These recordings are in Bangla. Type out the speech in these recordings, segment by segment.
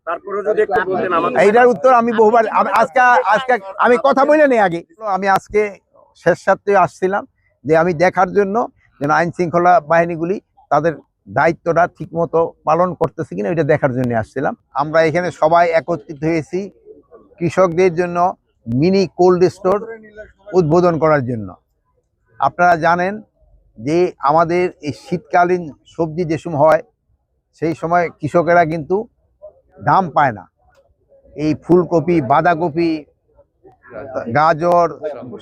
তারপরে যদি একটু বলতেন আমাদের। এইটার উত্তর আমি বহুবার আজকে আজকে আমি কথা বলে নেই আগে। আমি আজকে শেষ সাথে আসছিলাম যে আমি দেখার জন্য যেন আইন শৃঙ্খলা বাহিনীগুলি তাদের দায়িত্বটা ঠিকমতো পালন করতেছে কিনা এটা দেখার জন্য আসছিলাম। আমরা এখানে সবাই একত্রিত হয়েছি কৃষকদের জন্য মিনি কোল্ড স্টোর উদ্বোধন করার জন্য। আপনারা জানেন যে আমাদের এই শীতকালীন সবজি যে সময় হয় সেই সময় কৃষকেরা কিন্তু দাম পায় না। এই ফুলকপি, বাঁধাকপি, গাজর,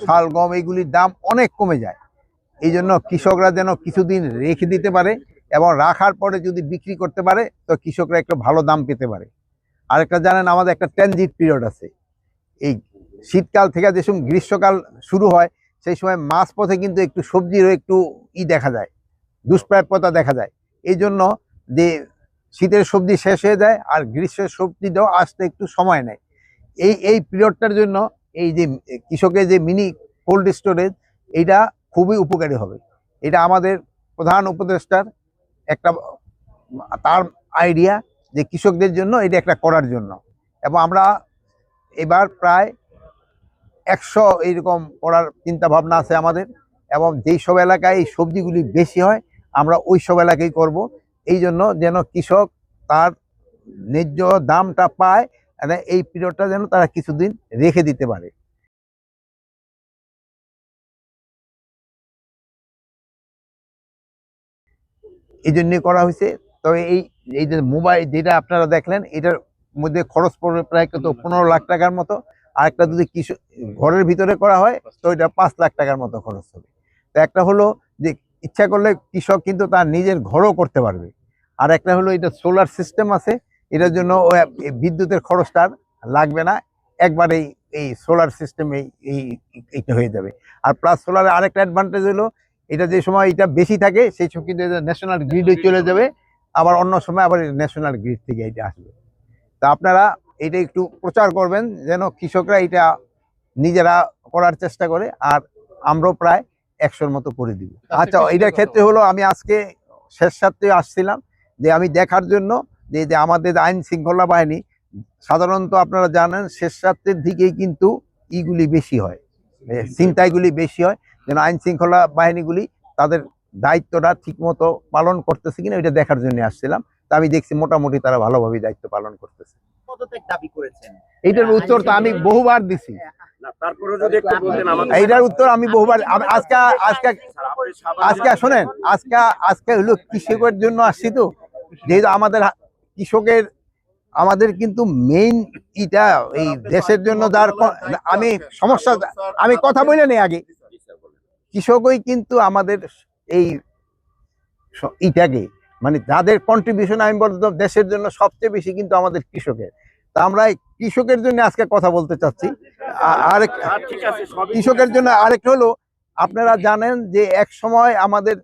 শালগম এইগুলির দাম অনেক কমে যায়। এই জন্য কৃষকরা যেন কিছুদিন রেখে দিতে পারে এবং রাখার পরে যদি বিক্রি করতে পারে তো কৃষকরা একটু ভালো দাম পেতে পারে। আরেকটা জানেন আমাদের একটা ট্রানজিট পিরিয়ড আছে। এই শীতকাল থেকে যে সময় গ্রীষ্মকাল শুরু হয় সেই সময় মাঝপথে কিন্তু একটু সবজিরও একটু দেখা যায়, দুষ্প্রাপ্যতা দেখা যায়। এই জন্য যে শীতের সবজি শেষ হয়ে যায় আর গ্রীষ্মের সবজিটাও আসতে একটু সময় নেয়। এই পিরিয়ডটার জন্য এই যে কৃষকের যে মিনি কোল্ড স্টোরেজ এইটা খুবই উপকারী হবে। এটা আমাদের প্রধান উপদেষ্টার একটা তার আইডিয়া যে কৃষকদের জন্য এটা একটা করার জন্য, এবং আমরা এবার প্রায় 100 এইরকম করার চিন্তা ভাবনা আছে আমাদের। এবং যেই সব এলাকায় এই সবজিগুলি বেশি হয় আমরা ওই সব এলাকায় করব, এই জন্য যেন কৃষক তার ন্যায্য দামটা পায়, এই পিরিয়ডটা যেন তারা কিছুদিন রেখে দিতে পারে। এই জন্যই করা হয়েছে। তবে এই যে মোবাইল যেটা আপনারা দেখলেন এটার মধ্যে খরচ পড়বে প্রায় কত 15 লাখ টাকার মতো। আরেকটা যদি ঘরের ভিতরে করা হয় তো এটা 5 লাখ টাকার মতো খরচ হবে। তো একটা হলো যে ইচ্ছা করলে কৃষক কিন্তু তার নিজের ঘরও করতে পারবে। আর একটা হলো এটা সোলার সিস্টেম আছে, এটার জন্য বিদ্যুতের খরচটা লাগবে না, একবারেই এই সোলার সিস্টেমে এইটা হয়ে যাবে। আর প্লাস সোলারের আরেকটা অ্যাডভান্টেজ হলো এটা যে সময় এটা বেশি থাকে সেই সময় কিন্তু ন্যাশনাল গ্রিডে চলে যাবে, আবার অন্য সময় আবার ন্যাশনাল গ্রিড থেকে এটা আসবে। তা আপনারা এটা একটু প্রচার করবেন যেন কৃষকরা এটা নিজেরা করার চেষ্টা করে, আর আমরাও প্রায় 100-র মতো করে দিব। আচ্ছা, এটার ক্ষেত্রে হলো আমি আজকে শেষ সাথে আসছিলাম যে আমি দেখার জন্য যে আমাদের আইন শৃঙ্খলা বাহিনী সাধারণত আপনারা জানেন শেষ রাত্রের দিকেই কিন্তু ইগুলি বেশি হয়, ছিনতাইগুলি বেশি হয়, যেন আইন শৃঙ্খলা বাহিনীগুলি তাদের দায়িত্বটা ঠিকমতো পালন করতেছে কিনা এটা দেখার জন্য আসছিলাম। তা আমি দেখছি মোটামুটি তারা ভালোভাবে দায়িত্ব পালন করতেছে। এইটার উত্তর তো আমি বহুবার দিছি। তারপরে যদি একটু বলতেন আমাদের। এইটার উত্তর আমি বহুবার আজকে শোনেন, আজকে হলো কৃষকের জন্য আসছি। তো যেহেতু আমাদের কৃষকের আমাদের কিন্তু মেইন এটা এই দেশের জন্য যার আমি সমস্যা আমি কথা বলে নেই আগে। কৃষকই কিন্তু আমাদের এই ইটাকে মানে যাদের কন্ট্রিবিউশন আমি বলতে দেশের জন্য সবচেয়ে বেশি কিন্তু আমাদের কৃষকের। তা আমরা কৃষকের জন্য আজকে কথা বলতে চাচ্ছি। আরেক কৃষকের জন্য আরেকটা হলো আপনারা জানেন যে এক সময় আমাদের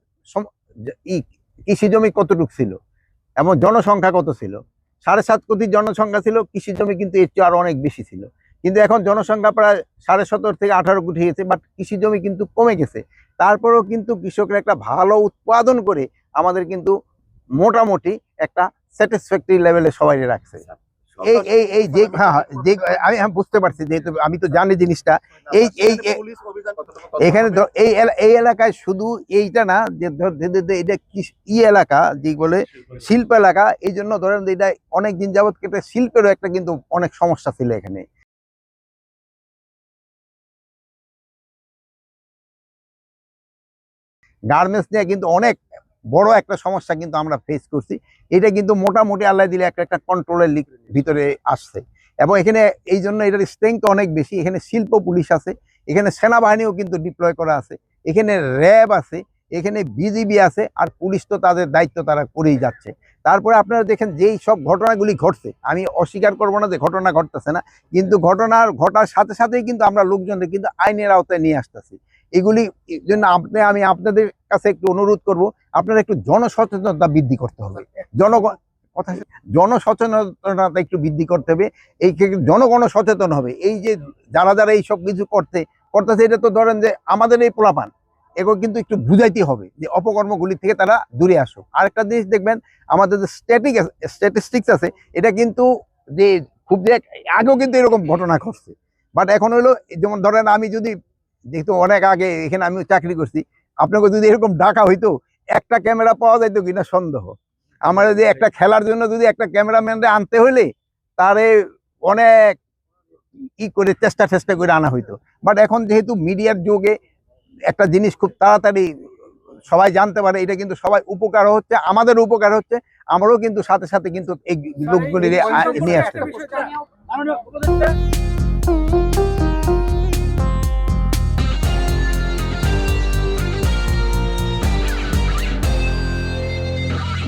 কৃষি জমি কতটুকু ছিল এবং জনসংখ্যা কত ছিল, 7.5 কোটি জনসংখ্যা ছিল, কৃষি জমি কিন্তু এর চেয়ে আরো অনেক বেশি ছিল। কিন্তু এখন জনসংখ্যা প্রায় 17.5 থেকে 18 কোটি হয়েছে, বাট কৃষি জমি কিন্তু কমে গেছে। তারপরেও কিন্তু কৃষকরা একটা ভালো উৎপাদন করে আমাদের কিন্তু মোটামুটি একটা স্যাটিসফ্যাক্টরি লেভেলে সবাই রাখছে। এই যে আমি বুঝতে পারছি, যেহেতু আমি তো জানি জিনিসটা। এখানে এই এলাকায় শুধু এইটা না যে এটা এলাকা যে বলে শিল্প এলাকা, এই জন্য ধরেন এটা অনেকদিন যাবৎ কেটে শিল্পেরও একটা কিন্তু অনেক সমস্যা ছিল এখানে। গার্মেন্টস নিয়ে কিন্তু অনেক বড় একটা সমস্যা কিন্তু আমরা ফেস করছি। এটা কিন্তু মোটামুটি আল্লাহ দিলে একটা কন্ট্রোলের ভিতরে আসছে, এবং এখানে এই জন্য এটার স্ট্রেংথ অনেক বেশি। এখানে শিল্প পুলিশ আছে, এখানে সেনাবাহিনীও কিন্তু ডিপ্লয় করা আছে, এখানে র্যাব আছে, এখানে বিজিবি আছে, আর পুলিশ তো তাদের দায়িত্ব তারা করেই যাচ্ছে। তারপরে আপনারা দেখেন যেই সব ঘটনাগুলি ঘটছে, আমি অস্বীকার করবো না যে ঘটনা ঘটতেছে না, কিন্তু ঘটার সাথে সাথেই কিন্তু আমরা লোকজনদের কিন্তু আইনের আওতায় নিয়ে আসতেছি। এগুলি জন্য আমি আপনাদের কাছে একটু অনুরোধ করব, আপনারা একটু জনসচেতনতা বৃদ্ধি করতে হবে। জনসচেতনতা একটু বৃদ্ধি করতে হবে। এই জনগণ সচেতন হবে। এই যে যারা এই সব কিছু করতেছে এটা তো ধরেন যে আমাদের এই পোলাপান, এগুলো কিন্তু একটু বুঝাইতে হবে যে অপকর্মগুলি থেকে তারা দূরে আসুক। আরেকটা জিনিস দেখবেন, আমাদের যে স্ট্যাটিস্টিক্স আছে এটা কিন্তু যে খুব যে আগেও কিন্তু এরকম ঘটনা ঘটছে, বাট এখন হলো যেমন ধরেন আমি যদি যেহেতু অনেক আগে এখানে আমি চাকরি করছি, আপনাকে যদি এরকম ডাকা হইতো একটা ক্যামেরা পাওয়া যাইতো কিনা সন্দেহ। আমার যে একটা খেলার জন্য যদি একটা ক্যামেরাম্যানরে আনতে হইলে তারে অনেক করে চেষ্টা করে আনা হইতো। বাট এখন যেহেতু মিডিয়ার যুগে একটা জিনিস খুব তাড়াতাড়ি সবাই জানতে পারে, এটা কিন্তু সবাই উপকার হচ্ছে, আমাদের উপকার হচ্ছে, আমরাও কিন্তু সাথে সাথে কিন্তু এই লোকগুলি নিয়ে আসতে পারি।